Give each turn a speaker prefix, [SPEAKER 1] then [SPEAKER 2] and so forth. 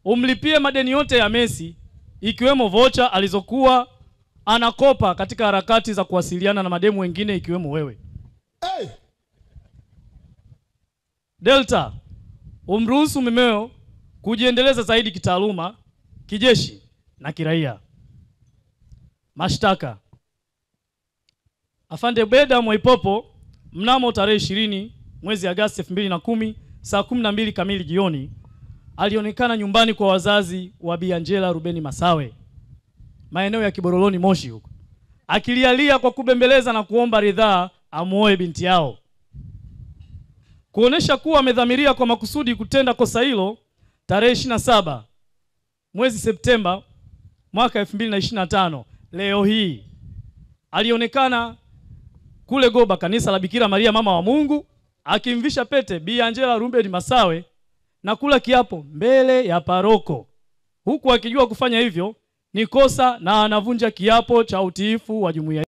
[SPEAKER 1] umlipie madeni yote ya Messi, ikiwemo vocha alizokuwa anakopa katika harakati za kuwasiliana na mademu wengine ikiwemo wewe.
[SPEAKER 2] Hey!
[SPEAKER 1] Delta, umruhusu mumeo kujiendeleza zaidi kitaaluma, kijeshi na kiraia. Mashtaka. Afande Beda Mwaipopo mnamo tarehe 20 mwezi Agosti 2010 saa 12 kamili jioni alionekana nyumbani kwa wazazi wa Bi Angela Rubeni Masawe maeneo ya Kiboroloni Moshi huko, akilialia kwa kubembeleza na kuomba ridhaa amuoe binti yao. Kuonesha kuwa amedhamiria kwa makusudi kutenda kosa hilo, tarehe 27 mwezi Septemba mwaka 2025 leo hii alionekana kule Goba, kanisa la Bikira Maria mama wa Mungu, akimvisha pete Bi Angela Rubeni Masawe na kula kiapo mbele ya paroko, huku akijua kufanya hivyo ni kosa na anavunja kiapo cha utiifu wa jumuiya.